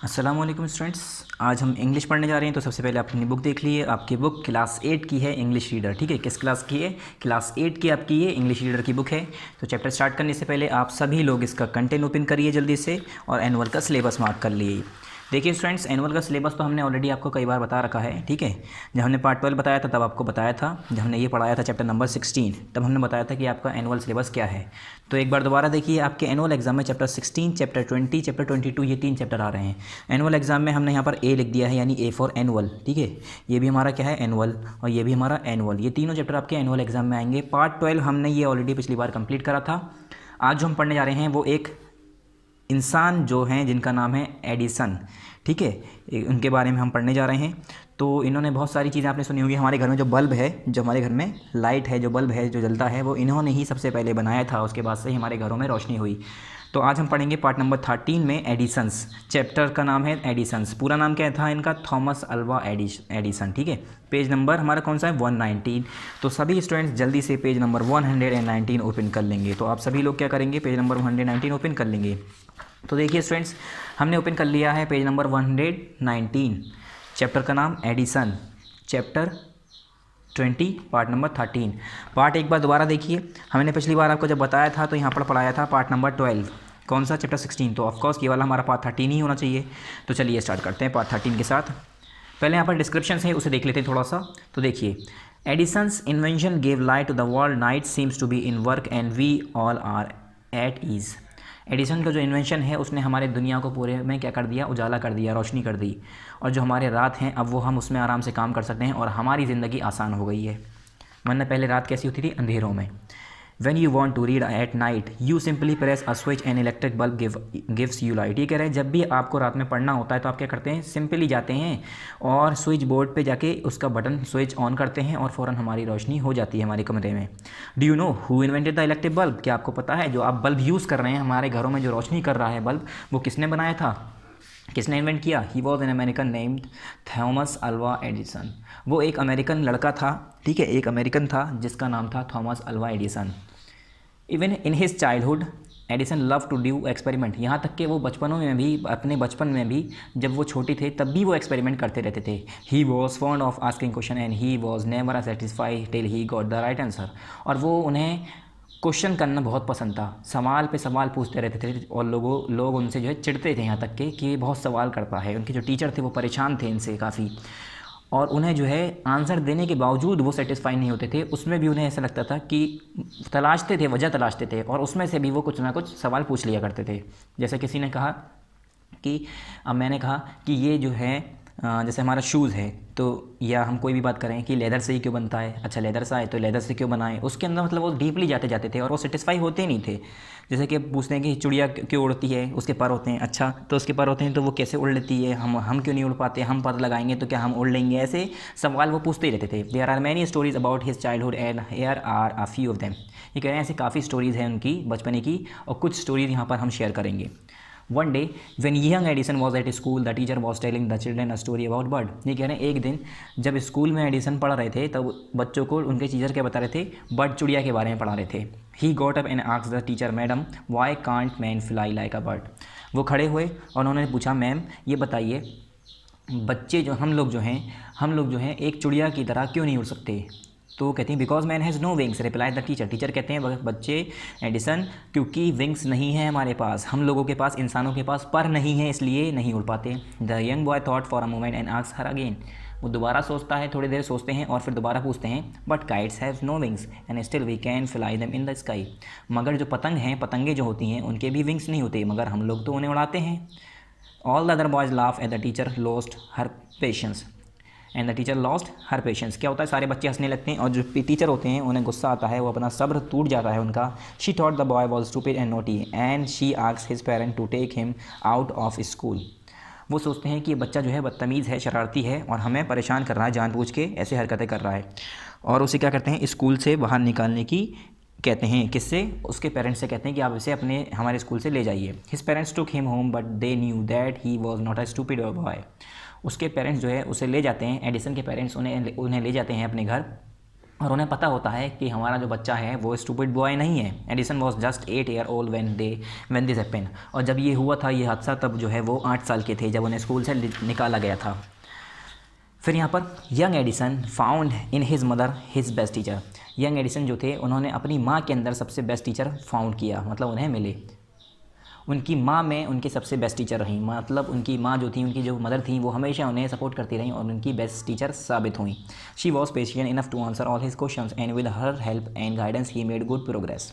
अस्सलाम वालेकुम स्टूडेंट्स। आज हम इंग्लिश पढ़ने जा रहे हैं। तो सबसे पहले आप अपनी बुक देख लिए। आपकी बुक क्लास 8 की है, इंग्लिश रीडर। ठीक है, किस क्लास की है? क्लास 8 की आपकी ये इंग्लिश रीडर की बुक है। तो चैप्टर स्टार्ट करने से पहले आप सभी लोग इसका कंटेंट ओपन करिए जल्दी से और एनुअल का सिलेबस मार्क कर लिए। देखिए स्टूडेंट्स, एनुअल का सिलेबस तो हमने ऑलरेडी आपको कई बार बता रखा है। ठीक है, जब हमने पार्ट 12 बताया था तब आपको बताया था, जब हमने ये पढ़ाया था चैप्टर नंबर 16 तब हमने बताया था कि आपका एनुअल सिलेबस क्या है। तो एक बार दोबारा देखिए, आपके एनुअल एग्जाम में चैप्टर 16, चैप्टर 20, चैप्टर 22 ये 3 चैप्टर आ रहे हैं। एनुअल एग्जाम में हमने यहाँ पर ए लिख दिया है, यानी ए फॉर एनुअल। ठीक है, ये भी हमारा क्या है? एनुअल, और ये भी हमारा एनुअल। ये तीनों चैप्टर आपके एनुअल एग्जाम में आएंगे। पार्ट 12 हमने ये ऑलरेडी पिछली बार कंप्लीट करा था। आज जो हम पढ़ने जा रहे हैं वो एक इंसान जो हैं जिनका नाम है एडिसन। ठीक है, उनके बारे में हम पढ़ने जा रहे हैं। तो इन्होंने बहुत सारी चीज़ें आपने सुनी होंगी। हमारे घर में जो बल्ब है, जो हमारे घर में लाइट है, जो बल्ब है जो जलता है, वो इन्होंने ही सबसे पहले बनाया था। उसके बाद से ही हमारे घरों में रोशनी हुई। तो आज हम पढ़ेंगे पार्ट नंबर 13 में एडिसन्स। चैप्टर का नाम है एडिसन्स। पूरा नाम क्या था इनका? Thomas Alva Edison. ठीक है, पेज नंबर हमारा कौन सा है? 119। तो सभी स्टूडेंट्स जल्दी से पेज नंबर 119 ओपन कर लेंगे। तो आप सभी लोग क्या करेंगे? पेज नंबर 119 ओपन कर लेंगे। तो देखिए स्टूडेंट्स, हमने ओपन कर लिया है पेज नंबर 119। चैप्टर का नाम Edison, chapter 20, part number 13। Part एक बार दोबारा देखिए। हमने पिछली बार आपको जब बताया था तो यहाँ पर पढ़ाया था पार्ट नंबर 12। कौन सा? चैप्टर 16। तो ऑफकोर्स ये वाला हमारा पार्ट 13 ही होना चाहिए। तो चलिए स्टार्ट करते हैं पार्ट 13 के साथ। पहले यहाँ पर डिस्क्रिप्शन है, उसे देख लेते हैं थोड़ा सा। तो देखिए, Edison's invention gave light to the world, night seems to be in work and we all are at ease. Edison का जो इन्वेंशन है उसने हमारे दुनिया को पूरे में क्या कर दिया? उजाला कर दिया, रोशनी कर दी। और जो हमारे रात हैं अब वो हम उसमें आराम से काम कर सकते हैं और हमारी ज़िंदगी आसान हो गई है। वरना पहले रात कैसी होती थी? अंधेरों में। When you want to read at night, you simply press a switch and electric bulb gives you light। ये कह रहे हैं जब भी आपको रात में पढ़ना होता है तो आप क्या करते हैं? सिंपली जाते हैं और स्विच बोर्ड पे जाके उसका बटन स्विच ऑन करते हैं और फ़ौरन हमारी रोशनी हो जाती है हमारे कमरे में। Do you know who invented the electric bulb? क्या आपको पता है जो आप बल्ब यूज़ कर रहे हैं हमारे घरों में, जो रोशनी कर रहा है बल्ब, वो किसने बनाया था? किसने इन्वेंट किया? He was an American named Thomas Alva Edison. वो एक अमेरिकन लड़का था। ठीक है, एक अमेरिकन था जिसका नाम था Thomas Alva Edison. Even in his childhood Edison love to do experiment. यहाँ तक कि वो बचपनों में भी, अपने बचपन में भी जब वो छोटे थे तब भी वो एक्सपेरिमेंट करते रहते थे। He was fond of asking question and he was never satisfied till he got the right answer. और वो उन्हें क्वेश्चन करना बहुत पसंद था, सवाल पे सवाल पूछते रहते थे और लोग उनसे जो है चिढ़ते थे, यहाँ तक कि ये बहुत सवाल करता है। उनके जो टीचर थे वो परेशान थे इनसे काफ़ी, और उन्हें जो है आंसर देने के बावजूद वो सेटिस्फाई नहीं होते थे। उसमें भी उन्हें ऐसा लगता था कि तलाशते थे, वजह तलाशते थे, और उसमें से भी वो कुछ ना कुछ सवाल पूछ लिया करते थे। जैसे किसी ने कहा कि, अब मैंने कहा कि ये जो है जैसे हमारा शूज़ है, तो या हम कोई भी बात करें कि लेदर से ही क्यों बनता है? अच्छा, लेदर सा है तो लेदर से क्यों बनाएं? उसके अंदर मतलब वो डीपली जाते जाते थे और वो सेटिस्फाई होते नहीं थे। जैसे कि पूछते हैं कि चिड़िया क्यों उड़ती है? उसके पर होते हैं। अच्छा, तो उसके पर होते हैं तो वो कैसे उड़ लेती है? हम क्यों नहीं उड़ पाते? हम पर लगाएंगे तो क्या हम उड़ लेंगे? ऐसे सवाल वो पूछते ही रहते थे। There are many stories about his childhood and here are a few of them. ये कह रहे हैं ऐसे काफ़ी स्टोरीज़ हैं उनकी बचपने की, और कुछ स्टोरीज़ यहाँ पर हम शेयर करेंगे। One day, when young Edison was at school, the teacher was telling the children a story about bird। ये कह रहे हैं एक दिन जब स्कूल में एडिसन पढ़ रहे थे तब बच्चों को उनके टीचर क्या बता रहे थे? बर्ड, चिड़िया के बारे में पढ़ा रहे थे। He got up and asked the teacher, madam why can't man fly like a bird। वो खड़े हुए और उन्होंने पूछा, मैम ये बताइए बच्चे जो हम लोग जो हैं एक चिड़िया की तरह क्यों नहीं उड़ सकते? तो कहते हैं because man has no wings, replied the teacher. Teacher कहते हैं बच्चे एडिसन, क्योंकि विंग्स नहीं है हमारे पास, हम लोगों के पास, इंसानों के पास पर नहीं है, इसलिए नहीं उड़ पाते। The young boy thought for a moment and asked her again. वो दोबारा सोचता है, थोड़ी देर सोचते हैं और फिर दोबारा पूछते हैं, but kites have no wings and still we can fly them in the sky. मगर जो पतंग हैं, पतंगे जो होती हैं, उनके भी विंग्स नहीं होते, मगर हम लोग तो उन्हें उड़ाते हैं। All the other boys laugh at the teacher lost her patience and the teacher lost her patience. क्या होता है? सारे बच्चे हंसने लगते हैं और जो टीचर होते हैं उन्हें गुस्सा आता है, वो अपना सब्र टूट जाता है उनका। She thought the boy was stupid and naughty and she asked his parent to take him out of school. वो सोचते हैं कि ये बच्चा जो है बदतमीज़ है, शरारती है और हमें परेशान कर रहा है, जानबूझ के ऐसे हरकतें कर रहा है, और उसे क्या करते हैं? स्कूल से बाहर निकालने की कहते हैं। किससे? उसके पेरेंट्स से कहते हैं कि आप इसे हमारे स्कूल से ले जाइए। His parents took him home but they knew that he was not a stupid boy. उसके पेरेंट्स जो है उसे ले जाते हैं, एडिसन के पेरेंट्स उन्हें ले जाते हैं अपने घर, और उन्हें पता होता है कि हमारा जो बच्चा है वो स्टूपिड बॉय नहीं है। Edison was just 8 year old when this happened. और जब ये हुआ था ये हादसा, तब जो है वो 8 साल के थे जब उन्हें स्कूल से निकाला गया था। फिर यहाँ पर young Edison found in his mother his best teacher. Young Edison जो थे उन्होंने अपनी माँ के अंदर सबसे बेस्ट टीचर फाउंड किया, मतलब उन्हें मिले। उनकी माँ में उनके सबसे बेस्ट टीचर रहीं, मतलब उनकी माँ जो थी, उनकी जो मदर थी, वो हमेशा उन्हें सपोर्ट करती रहीं और उनकी बेस्ट टीचर साबित हुई। She was patient enough to answer all his questions and with her help and guidance he made good progress.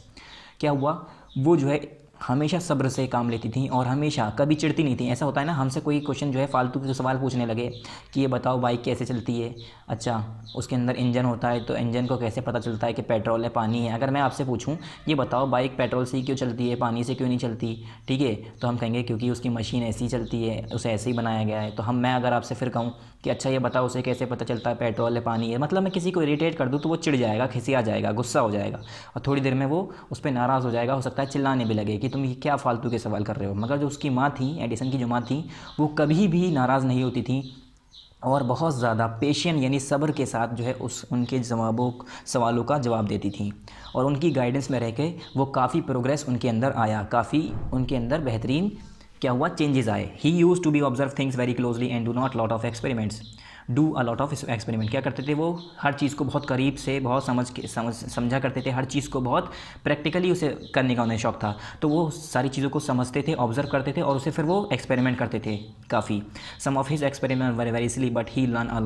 क्या हुआ, वो जो है हमेशा सब्र से काम लेती थी और हमेशा कभी चिढ़ती नहीं थी। ऐसा होता है ना, हमसे कोई क्वेश्चन जो है फालतू के सवाल पूछने लगे कि ये बताओ बाइक कैसे चलती है, अच्छा उसके अंदर इंजन होता है तो इंजन को कैसे पता चलता है कि पेट्रोल है पानी है। अगर मैं आपसे पूछूं ये बताओ बाइक पेट्रोल से ही क्यों चलती है, पानी से क्यों नहीं चलती, ठीक है, तो हम कहेंगे क्योंकि उसकी मशीन ऐसी चलती है, उसे ऐसे ही बनाया गया है। तो मैं अगर आपसे फिर कहूँ कि अच्छा ये बताओ उसे कैसे पता चलता है पेट्रोल है पानी है, मतलब मैं किसी को इरिटेट कर दूँ तो वो चिढ़ जाएगा, खिसिया जाएगा, गुस्सा हो जाएगा और थोड़ी देर में वो उस पर नाराज़ हो जाएगा, हो सकता है चिल्लाने भी लगे कि तुम ये क्या फालतू के सवाल कर रहे हो। मगर जो उसकी माँ थी, एडिसन की जो माँ थी, वो कभी भी नाराज़ नहीं होती थी और बहुत ज़्यादा पेशेंट यानी सब्र के साथ जो है उनके सवालों का जवाब देती थी। और उनकी गाइडेंस में रह के वो काफ़ी प्रोग्रेस उनके अंदर आया, काफ़ी उनके अंदर बेहतरीन क्या हुआ, चेंजेस आए। He used to be observe things very closely and do a lot of experiment. क्या करते थे वो, हर चीज़ को बहुत करीब से बहुत समझा करते थे, हर चीज़ को बहुत प्रैक्टिकली उसे करने का उन्हें शौक था। तो वो सारी चीज़ों को समझते थे, ऑब्जर्व करते थे और उसे फिर वो एक्सपेरिमेंट करते थे काफ़ी। Some of his experiment very silly but he learn a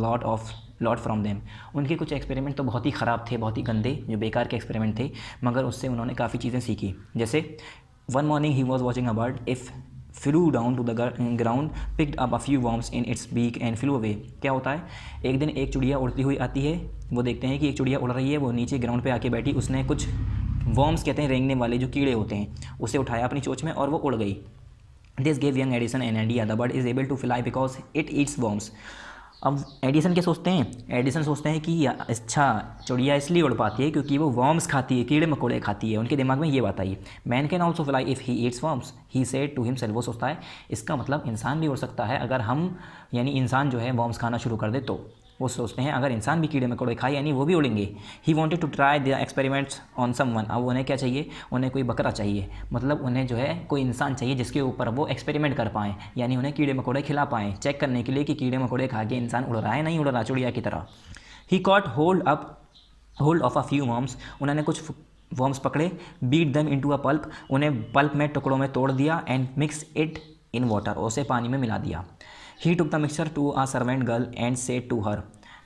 lot from them. उनके कुछ एक्सपेरिमेंट तो बहुत ही ख़राब थे, बहुत ही गंदे, जो बेकार के एक्सपेरिमेंट थे, मगर उससे उन्होंने काफ़ी चीज़ें सीखी। जैसे one morning he was watching a bird if flew down to the ground, picked up a few worms in its beak and flew away। क्या होता है, एक दिन एक चिड़िया उड़ती हुई आती है, वो देखते हैं कि एक चिड़िया उड़ रही है, वो नीचे ग्राउंड पे आके बैठी, उसने कुछ वर्म्स कहते हैं रेंगने वाले जो कीड़े होते हैं, उसे उठाया अपनी चोंच में और वो उड़ गई। This gave young Edison an idea, the bird is able to fly because it eats worms. अब एडिसन क्या सोचते हैं, एडिसन सोचते हैं कि अच्छा चिड़िया इसलिए उड़ पाती है क्योंकि वो वर्म्स खाती है, कीड़े मकोड़े खाती है। उनके दिमाग में ये बात आई। Man can also fly if he eats worms, he said to himself. वो सोचता है इसका मतलब इंसान भी उड़ सकता है अगर हम यानी इंसान जो है वर्म्स खाना शुरू कर दे तो। वो सोचते हैं अगर इंसान भी कीड़े मकोड़े खाए यानी वो भी उड़ेंगे। He wanted to try the experiments on someone. अब उन्हें क्या चाहिए, उन्हें कोई बकरा चाहिए, मतलब उन्हें जो है कोई इंसान चाहिए जिसके ऊपर वो एक्सपेरिमेंट कर पाएँ, यानी उन्हें कीड़े मकोड़े खिला पाएँ, चेक करने के लिए कि कीड़े मकोड़े खा के इंसान उड़ रहा है नहीं उड़ रहा चिड़िया की तरह। He caught hold of a few worms. उन्होंने कुछ वर्म्स पकड़े, beat them into a pulp, उन्हें पल्प में टुकड़ों में तोड़ दिया, and mix it in water, उसे पानी में मिला दिया। He took the mixture to a servant girl and said to her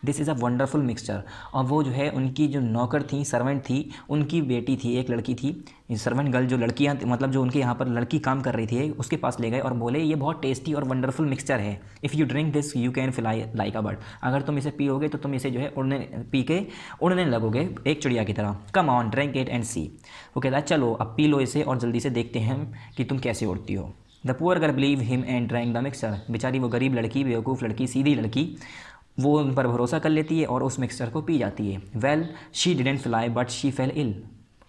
this is a wonderful mixture. और वो जो है उनकी जो नौकर थी, सर्वेंट थी, उनकी बेटी थी, एक लड़की थी, सर्वेंट गर्ल जो लड़कियाँ मतलब जो उनके यहाँ पर लड़की काम कर रही थी, उसके पास ले गए और बोले ये बहुत टेस्टी और वंडरफुल मिक्सचर है। If you drink this you can fly like a bird. अगर तुम इसे पियोगे तो तुम इसे जो है पी के उड़ने लगोगे एक चिड़िया की तरह। Come on drink it and see. वो कहता है चलो अब पी लो इसे और जल्दी से देखते हैं कि तुम कैसे उड़ती हो। The poor girl believe him and drank the mixture. बेचारी वो गरीब लड़की, बेवकूफ़ लड़की, सीधी लड़की, वो उन पर भरोसा कर लेती है और उस मिक्सचर को पी जाती है। Well she didn't fly but she fell ill.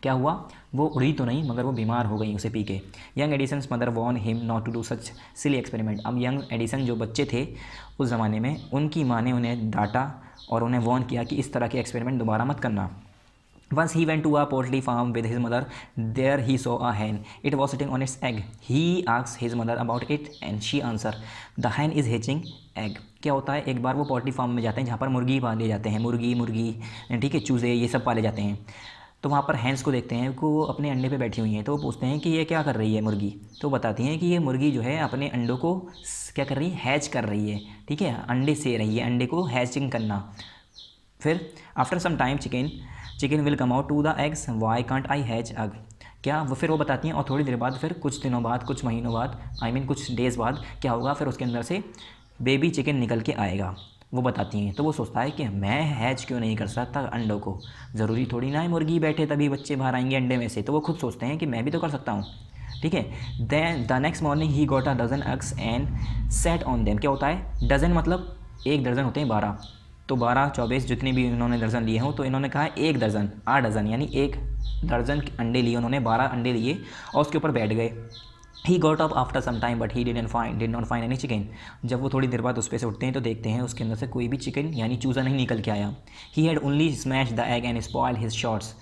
क्या हुआ, वो उड़ी तो नहीं मगर वो बीमार हो गई उसे पी के। Young Edison's mother warned him not to do such silly experiment. अब यंग एडिसन जो बच्चे थे उस ज़माने में, उनकी माँ ने उन्हें डांटा और उन्हें वॉर्न किया कि इस तरह के एक्सपेरिमेंट दोबारा मत करना। Once he went to a poultry farm with his mother. There he saw a hen. It was sitting on its egg. He asked his mother about it and she answered, "The hen is hatching egg." क्या होता है, एक बार वो poultry farm में जाते हैं जहाँ पर मुर्गी पाले जाते हैं, मुर्गी ठीक है, चूज़े ये सब पाले जाते हैं। तो वहाँ पर हैंस को देखते हैं कि वो अपने अंडे पे बैठी हुई हैं। तो वो पूछते हैं कि ये क्या कर रही है मुर्गी। तो बताती हैं कि ये मुर्गी जो है अपने अंडों को क्या कर रही है, हैच कर रही है, ठीक है, अंडे से रही है, अंडे को हैचिंग करना। फिर after some time chicken will come out to the eggs, why can't I hatch egg. क्या वो फिर वो बताती हैं और थोड़ी देर बाद, फिर कुछ दिनों बाद, कुछ महीनों बाद, कुछ डेज़ बाद क्या होगा, फिर उसके अंदर से बेबी चिकन निकल के आएगा, वो बताती हैं। तो वो सोचता है कि मैं हैच क्यों नहीं कर सकता अंडों को, ज़रूरी थोड़ी ना है मुर्गी बैठे तभी बच्चे बाहर आएंगे अंडे में से। तो वो खुद सोचते हैं कि मैं भी तो कर सकता हूँ, ठीक है। Then the next morning he got a dozen eggs and set on them. क्या होता है, डजन मतलब एक दर्जन होते हैं 12, तो 12 24 जितने भी इन्होंने दर्जन लिए हों, तो इन्होंने कहा एक दर्जन, 8 डजन यानी एक दर्जन अंडे लिए उन्होंने, 12 अंडे लिए और उसके ऊपर बैठ गए। He got up after some time but he did not find any chicken. जब वो थोड़ी देर बाद उस पर से उठते हैं तो देखते हैं उसके अंदर से कोई भी चिकन यानी चूज़ा नहीं निकल के आया। He had only smash the egg and spoil his shots.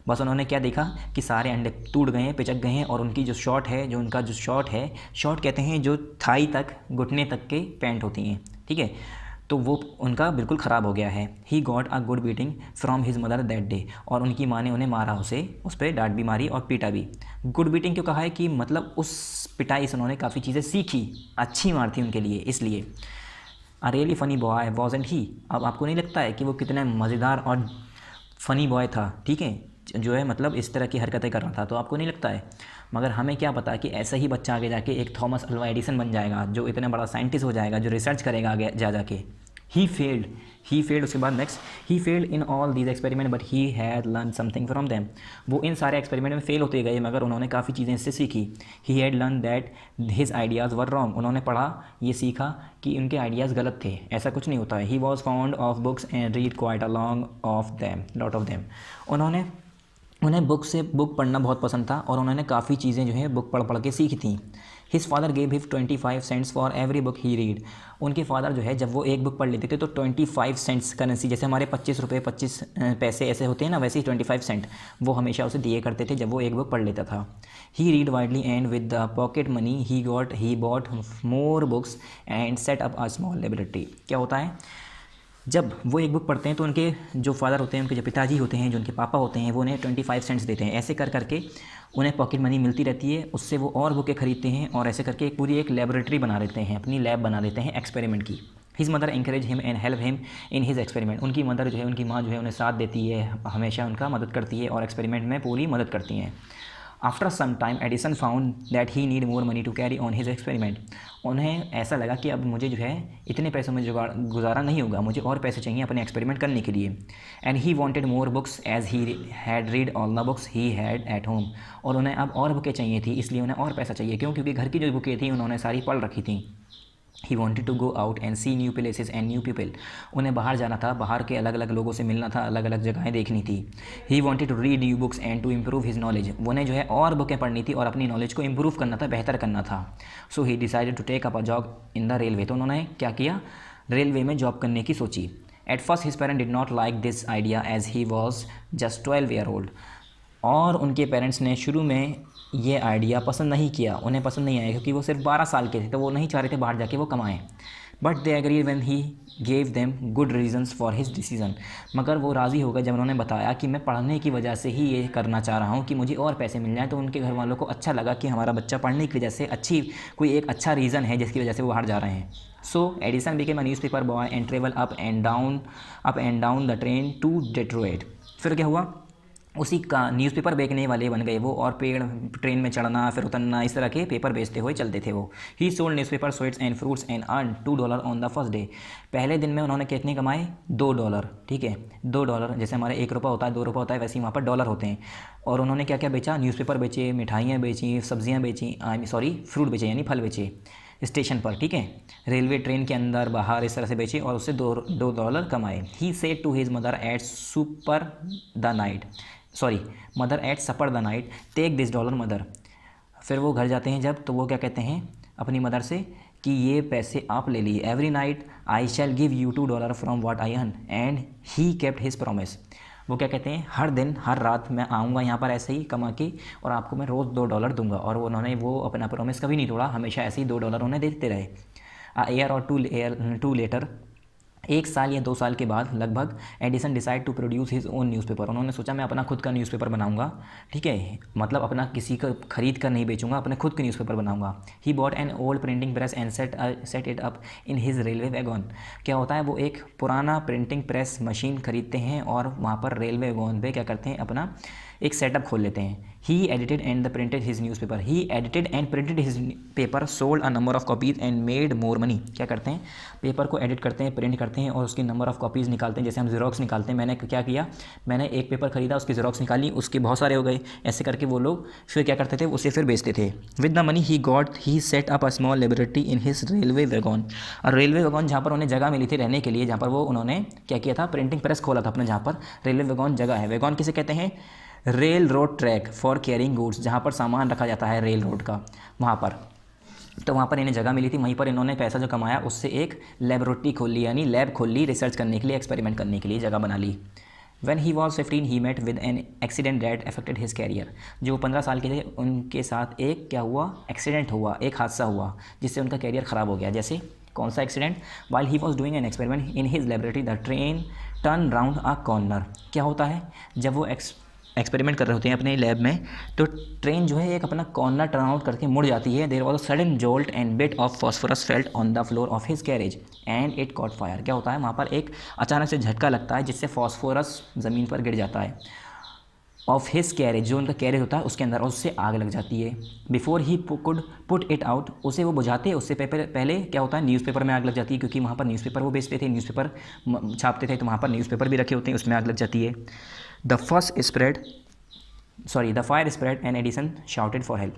बस उन्होंने क्या देखा कि सारे अंडे टूट गए हैं, पिचक गए हैं, और उनकी जो शॉट है, जो उनका जो शॉट है, शॉट कहते हैं जो थाई तक, घुटने तक के पैंट होती हैं, ठीक है, तो वो उनका बिल्कुल ख़राब हो गया है। ही got a good beating from his mother that day. और उनकी माँ ने उन्हें मारा, उस पर डांट भी मारी और पीटा भी। गुड बीटिंग क्यों कहा है कि मतलब उस पिटाई से उन्होंने काफ़ी चीज़ें सीखी, अच्छी मार थी उनके लिए, इसलिए। A really funny boy wasn't he. अब आपको नहीं लगता है कि वो कितना मज़ेदार और फ़नी बॉय था, ठीक है, जो है मतलब इस तरह की हरकतें कर रहा था, तो आपको नहीं लगता है? मगर हमें क्या पता कि ऐसा ही बच्चा आगे जाके एक थॉमस अल्वा एडिसन बन जाएगा, जो इतना बड़ा साइंटिस्ट हो जाएगा, जो रिसर्च करेगा आगे जाके। ही फेल्ड उसके बाद next, he failed in all these experiment but he had learn something from them. वो इन सारे एक्सपेरिमेंट में फेल होते गए मगर उन्होंने काफ़ी चीज़ें इससे सीखी। He had learn that his ideas were wrong. उन्होंने पढ़ा, ये सीखा कि उनके आइडियाज़ गलत थे, ऐसा कुछ नहीं होता है। He was found of books and read quite a lot of them. उन्हें बुक पढ़ना बहुत पसंद था और उन्होंने काफ़ी चीज़ें जो है बुक पढ़ के सीखी थी। His father gave him 25 cents for every book he read. उनके फादर जो है जब वो एक बुक पढ़ लेते थे तो 25 सेंट्स करेंसी, जैसे हमारे 25 रुपये 25 पैसे ऐसे होते हैं ना, वैसे ही 25 सेंट वो हमेशा उसे दिए करते थे जब वो एक बुक पढ़ लेता था। He read widely and with the pocket money he bought more books and set up a small library. क्या होता है, जब वो एक बुक पढ़ते हैं तो उनके जो फादर होते हैं, उनके जो पिताजी होते हैं, जो उनके पापा होते हैं, वो उन्हें 25 सेंट्स देते हैं। ऐसे कर करके उन्हें पॉकेट मनी मिलती रहती है, उससे वो और बुकें खरीदते हैं और ऐसे करके एक पूरी एक लेबोरेटरी बना देते हैं, अपनी लैब बना देते हैं एक्सपेरिमेंट की। His mother encourage him and help him in his experiment. उनकी मदर जो है, उनकी माँ जो है उन्हें साथ देती है, हमेशा उनका मदद करती है और एक्सपेरिमेंट में पूरी मदद करती हैं। After some time Edison found that he need more money to carry on his experiment. उन्हें ऐसा लगा कि अब मुझे जो है इतने पैसों में गुजारा नहीं होगा, मुझे और पैसे चाहिए अपने एक्सपेरिमेंट करने के लिए। And he wanted more books as he had read all the books he had at home. और उन्हें अब और बुकें चाहिए थी, इसलिए उन्हें और पैसा चाहिए, क्योंकि घर की जो बुकें थी उन्होंने सारी पढ़ रखी थी। He wanted to go out and see new places and new people. उन्हें बाहर जाना था, बाहर के अलग अलग लोगों से मिलना था, अलग अलग जगहें देखनी थी। He wanted to read new books and to improve his knowledge. उन्हें जो है और बुकें पढ़नी थी और अपनी नॉलेज को इम्प्रूव करना था, बेहतर करना था। So he decided to take up a job in the railway. तो उन्होंने क्या किया, रेलवे में जॉब करने की सोची। At first his parent did not like this idea as he was just 12 year old. और उनके पेरेंट्स ने शुरू में ये आइडिया पसंद नहीं किया, उन्हें पसंद नहीं आया, क्योंकि वो सिर्फ 12 साल के थे, तो वो नहीं चाह रहे थे बाहर जाके वो कमाएं। But they agree when he gave them good reasons for his decision. मगर वो राज़ी हो गए जब उन्होंने बताया कि मैं पढ़ने की वजह से ही ये करना चाह रहा हूँ कि मुझे और पैसे मिल जाएँ। तो उनके घर वालों को अच्छा लगा कि हमारा बच्चा पढ़ने की वजह से कोई एक अच्छा रीज़न है जिसकी वजह से वो बाहर जा रहे हैं। So Edison became a newspaper boy and travel up and down the train to Detroit. फिर क्या हुआ, उसी का न्यूज़पेपर बेचने वाले बन गए वो, और ट्रेन में चढ़ना फिर उतरना, इस तरह के पेपर बेचते हुए चलते थे वो। ही sold newspaper sweets and fruits and earn $2 on the first day. पहले दिन में उन्होंने कितने कमाए, $2, ठीक है, $2। जैसे हमारे 1 रुपये होता है, 2 रुपये होता है, वैसे ही वहाँ पर डॉलर होते हैं। और उन्होंने क्या क्या बेचा, न्यूज़पेपर बेचे, मिठाइयाँ बेची, सब्जियाँ बेची, फ्रूट बेचे यानी फल बेचे स्टेशन पर, ठीक है, रेलवे ट्रेन के अंदर बाहर, इस तरह से बेचे और उससे $2 कमाए। He said to his mother at supper the night take this $, mother. फिर वो घर जाते हैं जब, तो वो क्या कहते हैं अपनी मदर से कि ये पैसे आप ले लिए। Every night I shell give you $2 from what I earn and he kept his promise. वो क्या कहते हैं, हर दिन हर रात मैं आऊँगा यहाँ पर ऐसे ही कमा के और आपको मैं रोज़ $2 दूंगा। और उन्होंने वो अपना प्रॉमिस कभी नहीं तोड़ा, हमेशा ऐसे ही $2 उन्हें देते रहे। ईयर और टू लेटर, 1 साल या 2 साल के बाद लगभग, Edison decide to produce his own newspaper. उन्होंने सोचा मैं अपना खुद का न्यूज़पेपर बनाऊंगा, ठीक है, मतलब अपना किसी का खरीद कर नहीं बेचूंगा, अपने खुद के न्यूज़पेपर बनाऊंगा। He bought an old printing press and set it up in his railway wagon. क्या होता है, वो एक पुराना प्रिंटिंग प्रेस मशीन खरीदते हैं और वहाँ पर रेलवे वैगन पे क्या करते हैं, अपना एक सेटअप खोल लेते हैं। He edited and printed his newspaper. He edited and printed his paper, sold a number of copies and made more money. क्या करते हैं, पेपर को एडिट करते हैं, प्रिंट करते हैं और उसकी नंबर ऑफ कॉपीज़ निकालते हैं, जैसे हम जीरोक्स निकालते हैं। मैंने क्या किया, मैंने एक पेपर खरीदा, उसकी जीरोक्स निकाली, उसके बहुत सारे हो गए। ऐसे करके वो लोग फिर क्या करते थे, उसे फिर बेचते थे। With the money he set up a small laboratory in his railway wagon. और रेलवे वैगन जहाँ पर उन्हें जगह मिली थी रहने के लिए, जहाँ पर वो उन्होंने क्या किया था, प्रिंटिंग प्रेस खोला था अपने, जहाँ पर रेलवे वैगन जगह है। वैगन किसे कहते हैं, rail road track for carrying goods, जहाँ पर सामान रखा जाता है रेल रोड का, वहाँ पर। तो वहाँ पर इन्हें जगह मिली थी, वहीं पर इन्होंने पैसा जो कमाया उससे एक लेबोरेटरी खोल ली, यानी लैब खोल ली रिसर्च करने के लिए, एक्सपेरिमेंट करने के लिए जगह बना ली। When he was 15 he met with an accident that affected his career। जो 15 साल के थे उनके साथ एक क्या हुआ, एक्सीडेंट हुआ, एक हादसा हुआ जिससे उनका कैरियर ख़राब हो गया। जैसे कौन सा accident? While he was doing an experiment in his laboratory the train turned round a corner। क्या होता है जब वो एक्सपेरिमेंट कर रहे होते हैं अपने लैब में, तो ट्रेन जो है एक अपना कॉर्नर टर्न आउट करके मुड़ जाती है। There was a sudden jolt and bit of phosphorus felt on the floor of his carriage and it caught fire. क्या होता है वहाँ पर एक अचानक से झटका लगता है जिससे फॉस्फोरस ज़मीन पर गिर जाता है। ऑफ हिज कैरेज, जो उनका कैरेज होता है उसके अंदर, और उससे आग लग जाती है। Before he could put it out, उसे वो बुझाते उससे पहले क्या होता है न्यूज़पेपर में आग लग जाती है, क्योंकि वहाँ पर न्यूज़पेपर वो बेचते थे, न्यूज़पेपर छापते थे, तो वहाँ पर न्यूज़पेपर भी रखे होते हैं, उसमें आग लग जाती है। The fire spread and Edison shouted for help.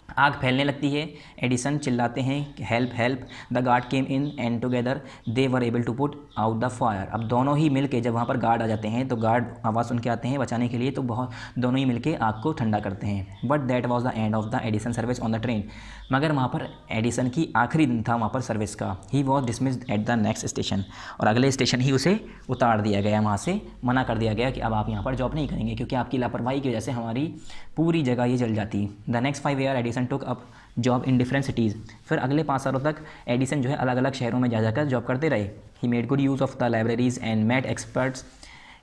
आग फैलने लगती है, एडिसन चिल्लाते हैं help help. The guard came in and together they were able to put out the fire. अब दोनों ही मिल के, जब वहाँ पर गार्ड आ जाते हैं तो गार्ड आवाज़ सुन के आते हैं बचाने के लिए, तो दोनों ही मिल के आग को ठंडा करते हैं। But that was the end of the Edison service on the train. मगर वहाँ पर एडिसन की आखिरी दिन था वहाँ पर सर्विस का। He was dismissed at the next station, और अगले स्टेशन ही उसे उतार दिया गया, वहाँ से मना कर दिया गया कि अब आप यहाँ पर जॉब नहीं करेंगे, क्योंकि आपकी लापरवाही की वजह से हमारी पूरी जगह ये जल जाती। The next 5 year Edison took up job in different cities. फिर अगले 5 सालों तक एडिसन जो है अलग अलग शहरों में जा जाकर जॉब करते रहे। He made good use of the libraries and met experts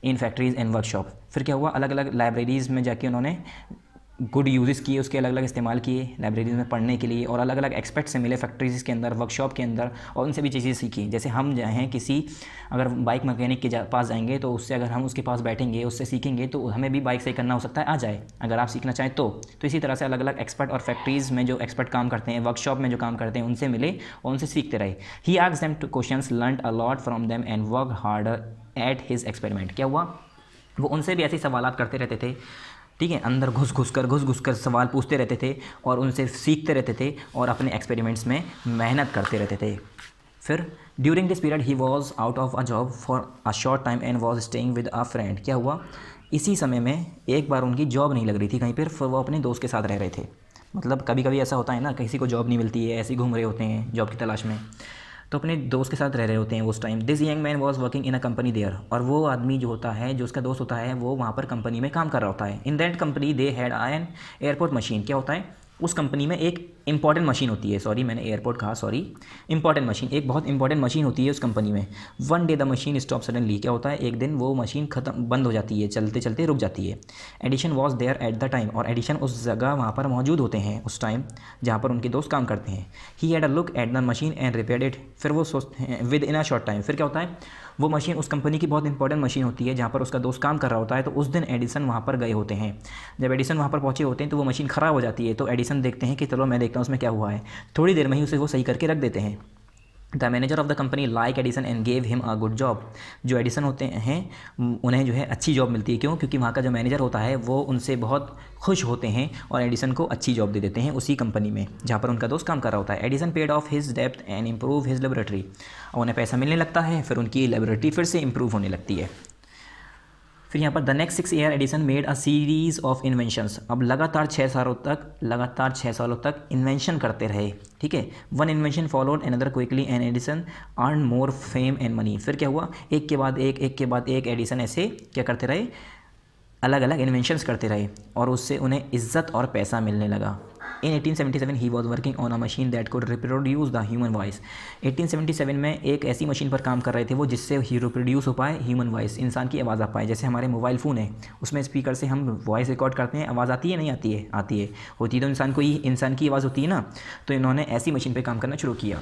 in factories and workshop. फिर क्या हुआ, अलग अलग लाइब्रेरीज़ में जाके उन्होंने गुड यूज़ किए, उसके अलग अलग इस्तेमाल किए लाइब्रेरीज में पढ़ने के लिए, और अलग अलग एक्सपर्ट से मिले फैक्ट्रीज़ के अंदर, वर्कशॉप के अंदर, और उनसे भी चीज़ें सीखी। जैसे हम जो हैं किसी अगर बाइक मैकेनिक के पास जाएंगे तो उससे अगर हम उसके पास बैठेंगे, उससे सीखेंगे, तो हमें भी बाइक सही करना हो सकता है आ जाए, अगर आप सीखना चाहें तो। इसी तरह से अलग अलग एक्सपर्ट और फैक्ट्रीज़ में जो एक्सपर्ट काम करते हैं, वर्कशॉप में जो काम करते हैं, उनसे मिले और उनसे सीखते रहे। He asked them two questions, learned a lot from them and work harder at his experiment. क्या हुआ, वो उनसे भी ऐसे सवालात करते रहते थे, ठीक है, अंदर घुस घुस कर सवाल पूछते रहते थे और उनसे सीखते रहते थे और अपने एक्सपेरिमेंट्स में मेहनत करते रहते थे। फिर during this period he was out of a job for a short time and was staying with a friend. क्या हुआ, इसी समय में एक बार उनकी जॉब नहीं लग रही थी कहीं पर, फिर वो अपने दोस्त के साथ रह रहे थे। मतलब कभी कभी ऐसा होता है ना, किसी को जॉब नहीं मिलती है, ऐसे ही घूम रहे होते हैं जॉब की तलाश में, तो अपने दोस्त के साथ रह रहे होते हैं उस time. This young man was working in a company there, और वो आदमी जो होता है, जो उसका दोस्त होता है, वो वहाँ पर कंपनी में काम कर रहा होता है। In that company they had an airport machine. क्या होता है, उस कंपनी में एक इंपॉर्टेंट मशीन होती है, सॉरी मैंने एयरपोर्ट कहा, सॉरी, इंपॉर्टेंट मशीन, एक बहुत इंपॉर्टेंट मशीन होती है उस कंपनी में। One day the machine stop suddenly. क्या होता है, एक दिन वो मशीन खत्म बंद हो जाती है, चलते चलते रुक जाती है। Edison was there at the time, और एडिशन उस जगह वहाँ पर मौजूद होते हैं उस टाइम जहाँ पर उनके दोस्त काम करते हैं। He had a look at the machine and repaired it. फिर वो सोचते हैं with in a short time. फिर क्या होता है, वो मशीन उस कंपनी की बहुत इंपॉर्टेंट मशीन होती है जहाँ पर उसका दोस्त काम कर रहा होता है, तो उस दिन एडिसन वहाँ पर गए होते हैं। जब एडिसन वहाँ पर पहुँचे होते हैं तो वो मशीन ख़राब हो जाती है, तो एडिसन देखते हैं कि चलो मैं देखता हूँ उसमें क्या हुआ है, थोड़ी देर में ही उसे वो सही करके रख देते हैं। The manager of the company like Edison and gave him a good job. जो एडिसन होते हैं उन्हें जो है अच्छी जॉब मिलती है, क्यों, क्योंकि वहाँ का जो मैनेजर होता है वो उनसे बहुत खुश होते हैं और एडिसन को अच्छी जॉब दे देते हैं उसी कंपनी में जहाँ पर उनका दोस्त काम कर रहा होता है। Edison paid of his depth and improve his laboratory. और उन्हें पैसा मिलने लगता है, फिर उनकी लेबोरेटरी फिर से इम्प्रूव होने लगती है। फिर यहाँ पर the next 6 year Edison made a series of inventions. अब लगातार 6 सालों तक इन्वेंशन करते रहे, ठीक है। One invention followed another quickly and Edison earn more fame and money. फिर क्या हुआ, एक के बाद एक एडिसन ऐसे क्या करते रहे, अलग अलग इन्वेंशंस करते रहे और उससे उन्हें इज्जत और पैसा मिलने लगा। इन 1877 he was working on a machine that could reproduce the human voice. 1877 में एक ऐसी मशीन पर काम कर रहे थे वो, जिससे रिप्रोड्यूस हो पाए ह्यूमन वॉइस, इंसान की आवाज़ आ पाए। जैसे हमारे मोबाइल फ़ोन है, उसमें स्पीकर से हम वॉइस रिकॉर्ड करते हैं, आवाज़ आती है नहीं आती है, आती है, होती तो इंसान की आवाज़ होती है ना। तो इन्होंने ऐसी मशीन पर काम करना शुरू किया।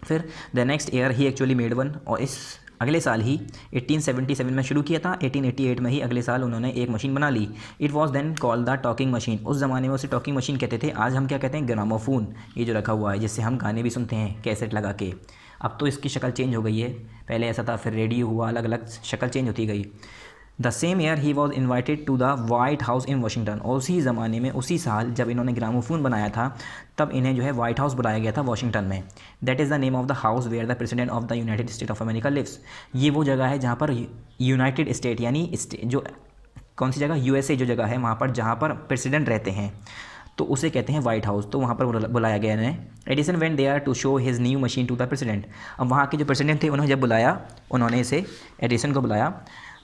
फिर the next year he actually made one, और इस अगले साल ही 1877 में शुरू किया था, 1888 में ही अगले साल उन्होंने एक मशीन बना ली। It was then called the talking machine. उस ज़माने में उसे टॉकिंग मशीन कहते थे, आज हम क्या कहते हैं, ग्रामोफोन, ये जो रखा हुआ है जिससे हम गाने भी सुनते हैं कैसेट लगा के। अब तो इसकी शक्ल चेंज हो गई है, पहले ऐसा था, फिर रेडियो हुआ, अलग अलग शक्ल चेंज होती गई। The same year he was invited to the White House in Washington. और उसी ज़माने में, उसी साल जब इन्होंने ग्रामोफोन बनाया था, तब इन्हें जो है वाइट हाउस बुलाया गया था वाशिंगटन में। That is the name of the house where the president of the United State of America lives. ये वो जगह है जहाँ पर यूनाइटेड स्टेट यानी जो कौन सी जगह, USA जो जगह है वहाँ पर जहाँ पर प्रेसिडेंट रहते हैं, तो उसे कहते हैं वाइट हाउस। तो वहाँ पर बुलाया गया इन्हें। Edison went there to show his new machine to the president. अब वहाँ के जो प्रेसिडेंट थे उन्होंने जब बुलाया, उन्होंने इसे एडिसन को बुलाया,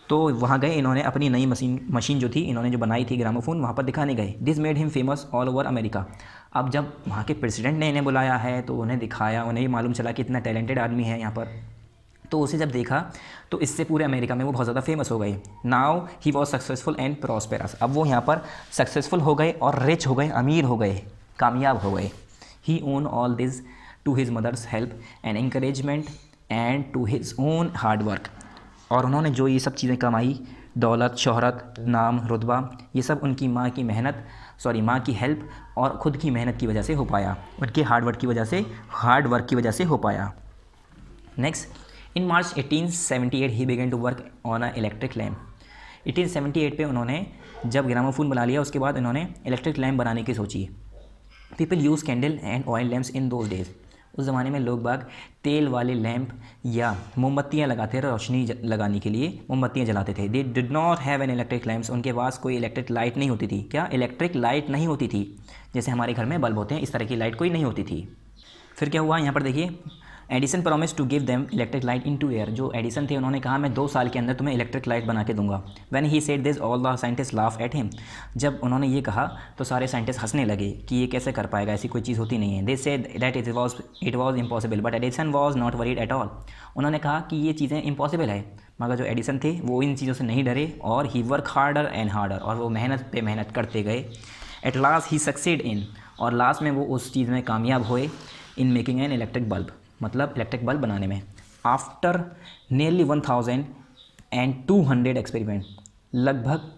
तो वहाँ गए, इन्होंने अपनी नई मशीन जो थी इन्होंने जो बनाई थी ग्रामोफोन, वहाँ पर दिखाने गए। This made him famous all over America. अब जब वहाँ के प्रेसिडेंट ने इन्हें बुलाया है तो उन्हें दिखाया, उन्हें भी मालूम चला कि इतना टैलेंटेड आदमी है यहाँ पर, तो उसे जब देखा तो इससे पूरे अमेरिका में वो बहुत ज़्यादा फेमस हो गए। Now he was successful and prosperous. अब वो यहाँ पर सक्सेसफुल हो गए और रिच हो गए, अमीर हो गए, कामयाब हो गए। He owned all this to his mother's help and encouragement and to his own hard work. और उन्होंने जो ये सब चीज़ें कमाई, दौलत, शोहरत, नाम, रुतबा, ये सब उनकी माँ की हेल्प और ख़ुद की मेहनत की वजह से हो पाया, उनके हार्ड वर्क की वजह से हो पाया। Next, in March 1878 he began to work on a electric lamp. 1878 पे उन्होंने जब ग्रामोफोन बना लिया उसके बाद इन्होंने इलेक्ट्रिक लैम्प बनाने की सोची। People use candle and oil lamps in those days. उस ज़माने में लोग बाग तेल वाले लैंप या मोमबत्तियाँ लगाते थे, रोशनी लगाने के लिए मोमबत्तियाँ जलाते थे। They did not have an electric lamps. उनके पास कोई इलेक्ट्रिक लाइट नहीं होती थी। क्या? इलेक्ट्रिक लाइट नहीं होती थी। जैसे हमारे घर में बल्ब होते हैं, इस तरह की लाइट कोई नहीं होती थी। फिर क्या हुआ यहाँ पर देखिए, Edison promise to give them electric light in 2 year. जो एडिसन थे उन्होंने कहा मैं 2 साल के अंदर तुम्हें इलेक्ट्रिक लाइट बना के दूंगा। When he said this all the scientist laugh at him. जब उन्होंने ये कहा तो सारे साइंटिस्ट हंसने लगे कि ये कैसे कर पाएगा, ऐसी कोई चीज़ होती नहीं है। They said that it was impossible but Edison was not worried at all. उन्होंने कहा कि ये चीज़ें इम्पॉसिबल है, मगर जो एडिसन थे वो इन चीज़ों से नहीं डरे और ही वर्क हार्डर एंड हार्डर, और वो मेहनत पे मेहनत करते गए। At last he succeed in, और लास्ट में वो उस चीज़ में कामयाब हुए, in making an electric bulb, मतलब इलेक्ट्रिक बल्ब बनाने में। आफ्टर नियरली 1200 एक्सपेरिमेंट, लगभग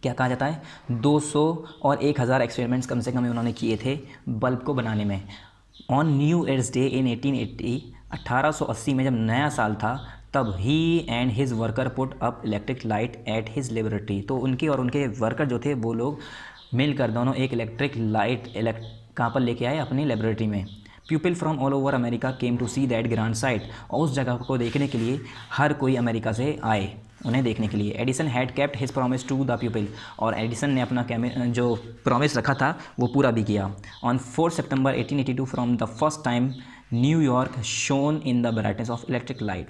क्या कहा जाता है 200 और 1000 एक्सपेरिमेंट्स कम से कम उन्होंने किए थे बल्ब को बनाने में। On new year's day in 1880, 1880 में जब नया साल था तब he and his worker put up electric light at his laboratory. तो उनके और उनके वर्कर जो थे वो लोग मिलकर दोनों एक इलेक्ट्रिक लाइट कहाँ पर लेके आए? अपनी लेबोरेटरी में। People from all over America came to see that grand sight, और उस जगह को देखने के लिए हर कोई अमेरिका से आए उन्हें देखने के लिए। Edison had kept his promise to the people, और एडिसन ने अपना जो प्रॉमिस रखा था वो पूरा भी किया। On 4 September 1882 from the first time New York shown in the brightness of electric light.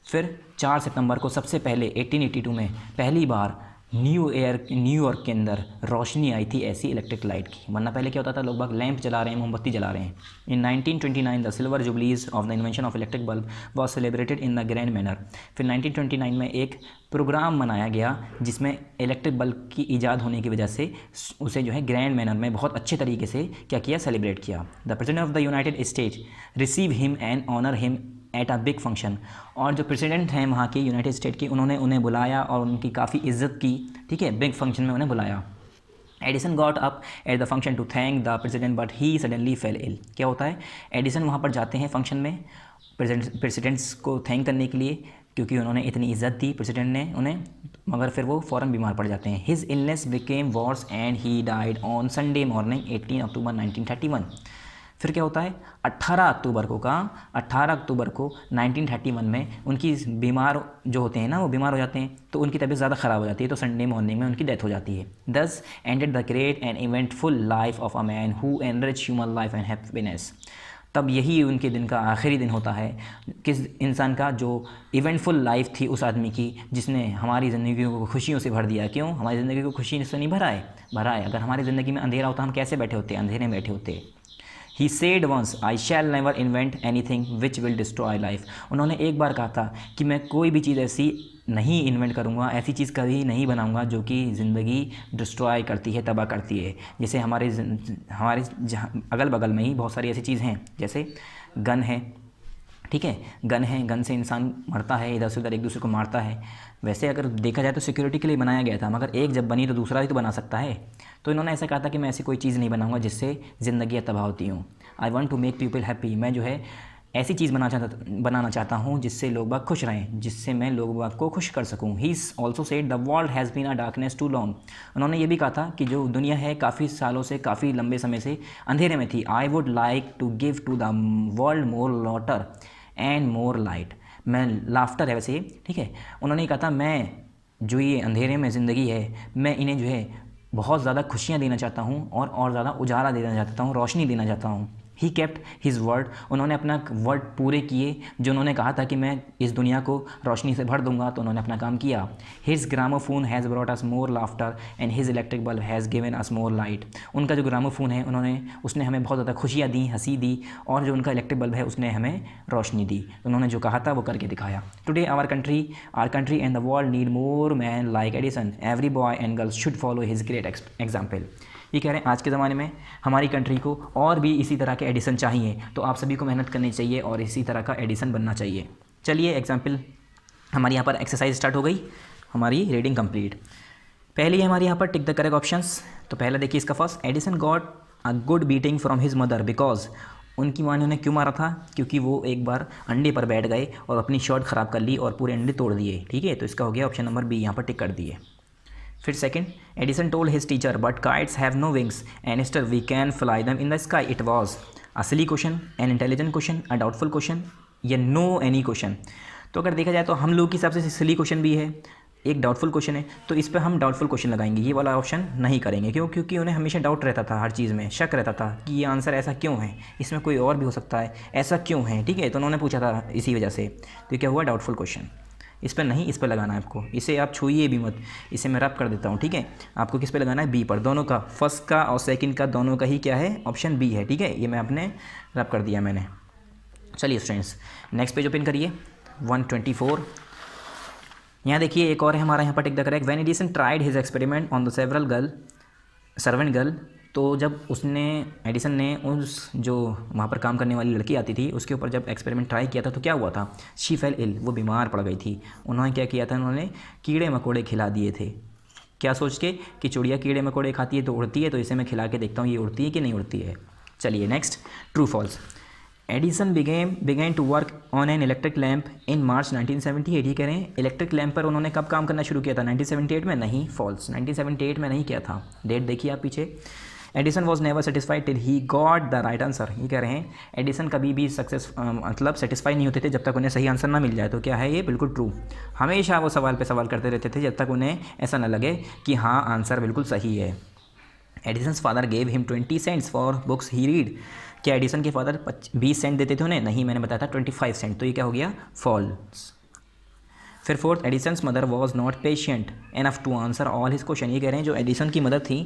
फिर 4 सितंबर को सबसे पहले 1882 में पहली बार न्यूयॉर्क के अंदर रोशनी आई थी ऐसी इलेक्ट्रिक लाइट की, वरना पहले क्या होता था, लोग बाग लैंप जला रहे हैं, मोमबत्ती जला रहे हैं। In 1929 the silver jubilees of the invention of electric bulb was celebrated in the grand manner. फिर 1929 में एक प्रोग्राम मनाया गया जिसमें इलेक्ट्रिक बल्ब की ईजाद होने की वजह से उसे जो है ग्रैंड मैनर में बहुत अच्छे तरीके से क्या किया, सेलिब्रेट किया। The president of the United States receive him and honour him at a big function, और जो प्रेसिडेंट हैं वहाँ के यूनाइटेड स्टेट के, उन्होंने उन्हें बुलाया और उनकी काफ़ी इज्जत की, ठीक है, बिग फंक्शन में उन्हें बुलाया। Edison got up at the function to thank the president but he suddenly fell ill. क्या होता है, एडिसन वहाँ पर जाते हैं फंक्शन में प्रेसिडेंट्स को थैंक करने के लिए, क्योंकि उन्होंने इतनी इज्जत दी प्रेसिडेंट ने उन्हें, मगर फिर वो फ़ौरन बीमार पड़ जाते हैं। His illness became worse and he died on Sunday morning 18 October 1931। फिर क्या होता है, 18 अक्टूबर को 1931 में उनकी बीमार जो होते हैं ना, वो बीमार हो जाते हैं तो उनकी तबीयत ज़्यादा ख़राब हो जाती है, तो संडे मॉर्निंग में उनकी डेथ हो जाती है। Thus ended the great and eventful life of a man who enrich human life and happiness. तब यही उनके दिन का आखिरी दिन होता है, किस इंसान का जो इवेंटफुल लाइफ थी उस आदमी की, जिसने हमारी ज़िंदगी को खुशियों से भर दिया। क्यों? हमारी ज़िंदगी को खुशी से नहीं भरा है। अगर हमारी ज़िंदगी में अंधेरा होता हम कैसे बैठे होते? अंधेरे में बैठे होते। He said once, I shall never invent anything which will destroy life. उन्होंने एक बार कहा था कि मैं कोई भी चीज़ ऐसी नहीं इन्वेंट करूँगा, ऐसी चीज़ कभी नहीं बनाऊँगा जो कि ज़िंदगी डिस्ट्रॉय करती है, तबाह करती है। जैसे हमारे अगल बगल में ही बहुत सारी ऐसी चीज़ हैं, जैसे गन है, ठीक है, गन से इंसान मरता है, इधर से उधर एक दूसरे को मारता है। वैसे अगर देखा जाए तो सिक्योरिटी के लिए बनाया गया था, मगर एक जब बनी तो दूसरा भी तो बना सकता है। तो इन्होंने ऐसा कहा था कि मैं ऐसी कोई चीज़ नहीं बनाऊंगा जिससे ज़िंदगियाँ तबाह होती हूँ। I want to make people happy, मैं जो है ऐसी चीज़ बनाना चाहता हूँ जिससे लोग बाग खुश रहें, जिससे मैं लोग बाग को खुश कर सकूँ। He also said the world has been a darkness too long. उन्होंने ये भी कहा था कि जो दुनिया है काफ़ी सालों से, काफ़ी लंबे समय से अंधेरे में थी। I would like to give to the world more laughter and more light. मैं लाफ्टर है वैसे, ठीक है, उन्होंने कहा था मैं जो ये अंधेरे में ज़िंदगी है, मैं इन्हें जो है बहुत ज़्यादा खुशियाँ देना चाहता हूँ और ज़्यादा उजाला देना चाहता हूँ, रोशनी देना चाहता हूँ। ही केप्ट हिज वर्ड, उन्होंने अपना वर्ड पूरे किए। जो उन्होंने कहा था कि मैं इस दुनिया को रोशनी से भर दूंगा, तो उन्होंने अपना काम किया। His gramophone has brought us more laughter and his electric bulb has given us more light. उनका जो ग्रामोफोन है उसने हमें बहुत ज़्यादा खुशियाँ दी, हंसी दी, और जो उनका इलेक्ट्रिक बल्ब है उसने हमें रोशनी दी। उन्होंने जो कहा था वो करके दिखाया। Today our country and the world need more man like Edison. Every boy and girls should follow his great example. ये कह रहे हैं आज के ज़माने में हमारी कंट्री को और भी इसी तरह के एडिसन चाहिए, तो आप सभी को मेहनत करनी चाहिए और इसी तरह का एडिसन बनना चाहिए। चलिए एग्जाम्पल, हमारी यहाँ पर एक्सरसाइज स्टार्ट हो गई, हमारी रीडिंग कंप्लीट। पहली है हमारे यहाँ पर टिक द करेक्ट ऑप्शंस। तो पहला देखिए इसका first, Edison got a good beating from his mother because. उनकी माँ ने उन्हें क्यों मारा था? क्योंकि वो एक बार अंडे पर बैठ गए और अपनी शर्ट ख़राब कर ली और पूरे अंडे तोड़ दिए। ठीक है, तो इसका हो गया ऑप्शन नंबर बी, यहाँ पर टिक कर दिए। फिर second, Edison told his teacher but kites have no wings and still we can fly them in the sky. It was a silly question, an intelligent question, a doubtful question, या no any question. तो अगर देखा जाए तो हम लोग के हिसाब से सिली क्वेश्चन भी है, एक डाउटफुल क्वेश्चन है, तो इस पर हम डाउटफुल क्वेश्चन लगाएंगे, ये वाला ऑप्शन नहीं करेंगे। क्यों? क्योंकि उन्हें हमेशा डाउट रहता था, हर चीज़ में शक रहता था कि ये आंसर ऐसा क्यों है, इसमें कोई और भी हो सकता है, ऐसा क्यों है। ठीक है, तो उन्होंने पूछा था इसी वजह से, तो क्या हुआ डाउटफुल क्वेश्चन। इस पर नहीं, इस पर लगाना है आपको, इसे आप छूइए भी मत, इसे मैं रब कर देता हूँ। ठीक है, आपको किस पे लगाना है? बी पर, दोनों का, फर्स्ट का और सेकंड का दोनों का ही क्या है? ऑप्शन बी है। ठीक है, ये मैं अपने रब कर दिया मैंने। चलिए स्टूडेंट्स, नेक्स्ट पेज ओपन करिए, 124। यहाँ देखिए एक और है हमारा यहाँ पर tick the correct. When Edison tried his experiment on the servant girl. तो जब एडिसन ने उस जो वहाँ पर काम करने वाली लड़की आती थी उसके ऊपर जब एक्सपेरिमेंट ट्राई किया था, तो क्या हुआ था? शी फेल इल, वो बीमार पड़ गई थी। उन्होंने क्या किया था? उन्होंने कीड़े मकोड़े खिला दिए थे। क्या सोच के कि चिड़िया कीड़े मकोड़े खाती है तो उड़ती है, तो इसे मैं खिला के देखता हूँ ये उड़ती है कि नहीं उड़ती है। चलिए next, true false. Edison began to work on an electric lamp in March 1978। ये कह रहे हैं इलेक्ट्रिक लैम्प पर उन्होंने कब काम करना शुरू किया था? 1978 में? नहीं, फॉल्स, 1978 में नहीं किया था। डेट देखिए आप पीछे। Edison was never satisfied till he got the right answer. ये कह रहे हैं एडिसन कभी भी मतलब सेटिस्फाई नहीं होते थे जब तक उन्हें सही आंसर ना मिल जाए। तो क्या है ये? बिल्कुल ट्रू। हमेशा वो सवाल पे सवाल करते रहते थे जब तक उन्हें ऐसा ना लगे कि हाँ आंसर बिल्कुल सही है। Edison's father gave him 20 cents for books he read. क्या एडिसन के फादर 20 सेंट देते थे उन्हें? नहीं, मैंने बताया था 25 सेंट। तो ये क्या हो गया? फॉल्स। फिर fourth, Edison's mother was not patient enough to answer all his question. ये कह रहे हैं जो एडिसन की मदर थी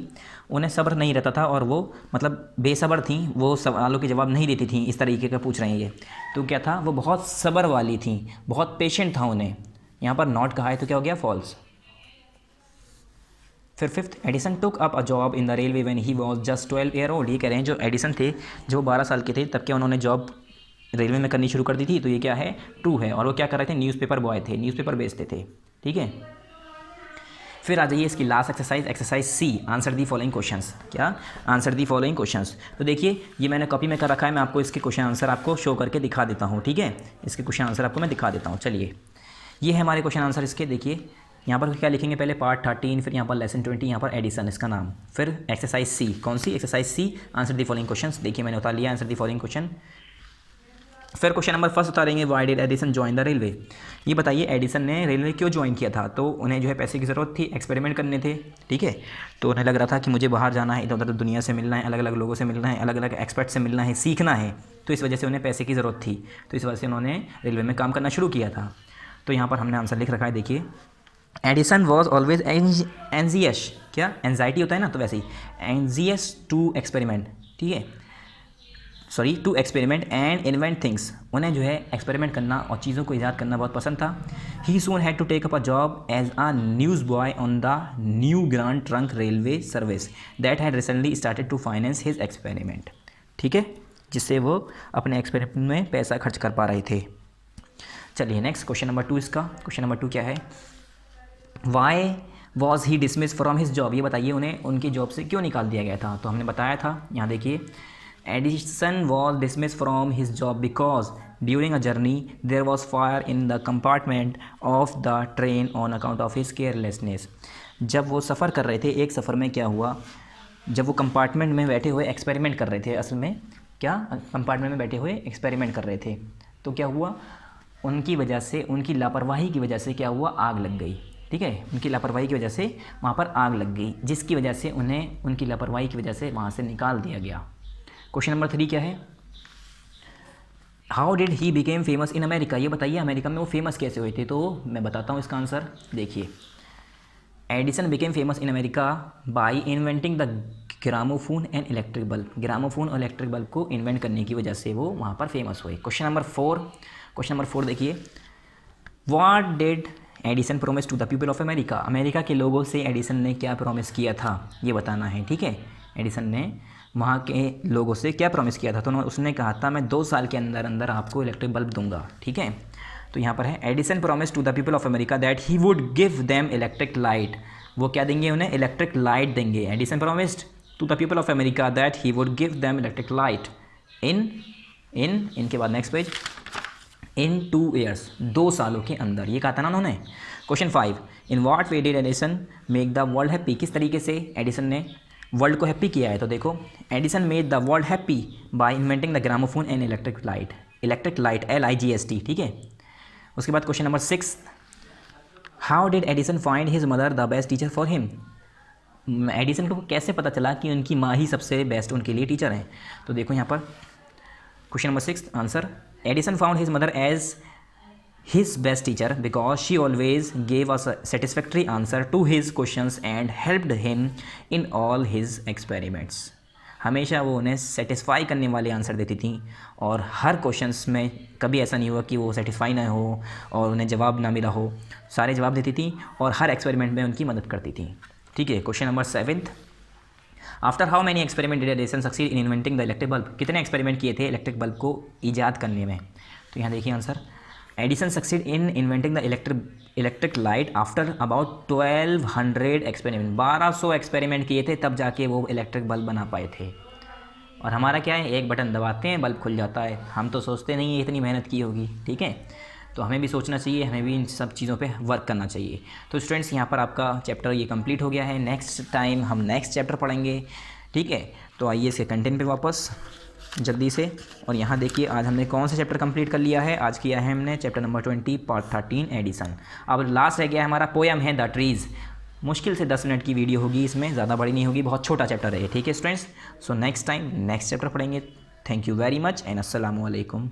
उन्हें सब्र नहीं रहता था और वो मतलब बेसब्र थी, वो सवालों के जवाब नहीं देती थी, इस तरीके का पूछ रहे हैं ये। तो क्या था? वो बहुत सब्र वाली थी, बहुत पेशेंट था उन्हें। यहाँ पर नॉट कहा है तो क्या हो गया? फॉल्स। फिर fifth, Edison took up a job in the railway when he was just 12 year old. ये कह रहे हैं जो एडिसन थे जो 12 साल के थे तब क्या उन्होंने जॉब रेलवे में करनी शुरू कर दी थी। तो ये क्या है? ट्रू है। और वो क्या कर रहे थे? न्यूज़पेपर बॉय थे, न्यूज़पेपर बेचते थे। ठीक है, फिर आ जाइए इसकी last exercise C, answer the following questions. क्या? Answer the following questions. तो देखिए ये मैंने कॉपी में कर रखा है, मैं आपको इसके क्वेश्चन आंसर आपको शो करके दिखा देता हूँ। ठीक है, इसके क्वेश्चन आंसर आपको मैं दिखा देता हूँ। चलिए, ये है हमारे क्वेश्चन आंसर इसके। देखिए यहाँ पर क्या लिखेंगे? पहले पार्ट 13, फिर यहाँ पर लेसन 20, यहाँ पर एडिसन इसका नाम, फिर एक्सरसाइज सी। कौन सी? Exercise C, answer the following questions. देखिए मैंने उतार लिया आंसर दी फॉलोइंग क्वेश्चन। फिर क्वेश्चन नंबर फर्स्ट उतारेंगे, why did Edison join the railway. ये बताइए एडिसन ने रेलवे क्यों ज्वाइन किया था? तो उन्हें जो है पैसे की ज़रूरत थी, एक्सपेरिमेंट करने थे। ठीक है, तो उन्हें लग रहा था कि मुझे बाहर जाना है, इधर उधर दुनिया से मिलना है, अलग अलग लोगों से मिलना है, अलग अलग एक्सपर्ट से मिलना है, सीखना है। तो इस वजह से उन्हें पैसे की ज़रूरत थी, तो इस वजह से उन्होंने रेलवे में काम करना शुरू किया था। तो यहाँ पर हमने आंसर लिख रखा है, देखिए एडिसन वॉज ऑलवेज एंजियस। क्या? एंजाइटी होता है ना, तो वैसे ही एंजियस टू एक्सपेरिमेंट। ठीक है, sorry, to experiment and invent things. उन्हें जो है एक्सपेरिमेंट करना और चीज़ों को ईजाद करना बहुत पसंद था। He soon had to take up a job as a news boy on the new grand trunk railway service that had recently started to finance his experiment. ठीक है, जिससे वो अपने एक्सपेरिमेंट में पैसा खर्च कर पा रहे थे। चलिए नेक्स्ट क्वेश्चन नंबर 2 इसका। क्वेश्चन नंबर 2 क्या है? Why was he dismiss from his job. ये बताइए उन्हें उनकी जॉब से क्यों निकाल दिया गया था? तो हमने बताया था, यहाँ देखिए Edison was dismiss from his job because during a journey there was fire in the compartment of the train on account of his carelessness. जब वो सफ़र कर रहे थे, एक सफ़र में क्या हुआ, जब वो कंपार्टमेंट में बैठे हुए एक्सपेरिमेंट कर रहे थे, असल में क्या कंपार्टमेंट में बैठे हुए एक्सपेरिमेंट कर रहे थे, तो क्या हुआ, उनकी वजह से, उनकी लापरवाही की वजह से क्या हुआ, आग लग गई। ठीक है, उनकी लापरवाही की वजह से वहाँ पर आग लग गई, जिसकी वजह से उन्हें उनकी लापरवाही की वजह से वहाँ से निकाल दिया गया। क्वेश्चन नंबर 3 क्या है, how did he became famous in America, ये बताइए अमेरिका में वो फेमस कैसे हुए थे। तो मैं बताता हूँ इसका आंसर, देखिए Edison became famous in America bye inventing the gramophone and electric bulb, gramophone और इलेक्ट्रिक बल्ब को इन्वेंट करने की वजह से वो वहाँ पर फेमस हुए। क्वेश्चन नंबर 4 देखिए, what did Edison promise to the people of America, America के लोगों से एडिसन ने क्या प्रॉमिस किया था, ये बताना है। ठीक है, एडिसन ने वहाँ के लोगों से क्या प्रॉमिस किया था, तो उसने कहा था मैं 2 साल के अंदर अंदर आपको इलेक्ट्रिक बल्ब दूंगा। ठीक है, तो यहाँ पर है Edison promise to the people of America that he would give them electric light, वो क्या देंगे, उन्हें इलेक्ट्रिक लाइट देंगे। Edison promised to the people of America that he would give them electric light इनके बाद नेक्स्ट पेज, इन 2 years, 2 सालों के अंदर, ये कहा था ना उन्होंने। Question 5, in what way did Edison make the world happy, किस तरीके से एडिसन ने वर्ल्ड को हैप्पी किया है। तो देखो Edison made the world happy by inventing the gramophone and electric light LIGST। ठीक है, उसके बाद question number 6, how did Edison find his mother the best teacher for him, Edison को कैसे पता चला कि उनकी माँ ही सबसे बेस्ट उनके लिए टीचर हैं। तो देखो यहाँ पर question number 6 answer, Edison found his mother as his best teacher because she always gave a satisfactory answer to his questions and helped him in all his experiments, हमेशा वो उन्हें सेटिस्फाई करने वाले आंसर देती थी और हर क्वेश्चंस में कभी ऐसा नहीं हुआ कि वो सेटिस्फाई ना हो और उन्हें जवाब ना मिला हो, सारे जवाब देती थी और हर एक्सपेरिमेंट में उनकी मदद करती थी। ठीक है, question number 7, after how many experiment did Edison succeed in inventing the electric bulb, कितने एक्सपेरिमेंट किए थे इलेक्ट्रिक बल्ब को ईजाद करने में। तो यहाँ देखिए answer, Edison succeed in inventing the electric light after about 1200 experiment, 1200 experiment किए थे तब जाके वो इलेक्ट्रिक बल्ब बना पाए थे। और हमारा क्या है, एक बटन दबाते हैं बल्ब खुल जाता है, हम तो सोचते नहीं है इतनी मेहनत की होगी। ठीक है, तो हमें भी सोचना चाहिए, हमें भी इन सब चीज़ों पे वर्क करना चाहिए। तो स्टूडेंट्स यहाँ पर आपका चैप्टर ये कंप्लीट हो गया है, नेक्स्ट टाइम हम नेक्स्ट चैप्टर पढ़ेंगे। ठीक है, तो आइए इसके कंटेंट पे वापस जल्दी से, और यहाँ देखिए आज हमने कौन सा चैप्टर कंप्लीट कर लिया है। आज किया है हमने चैप्टर नंबर 20 पार्ट 13 एडिसन। अब लास्ट रह गया है हमारा पोएम है द ट्रीज़, मुश्किल से 10 मिनट की वीडियो होगी, इसमें ज़्यादा बड़ी नहीं होगी, बहुत छोटा चैप्टर है। ठीक है students, so next time next chapter पढ़ेंगे। Thank you very much and अस्सलामु अलैकुम।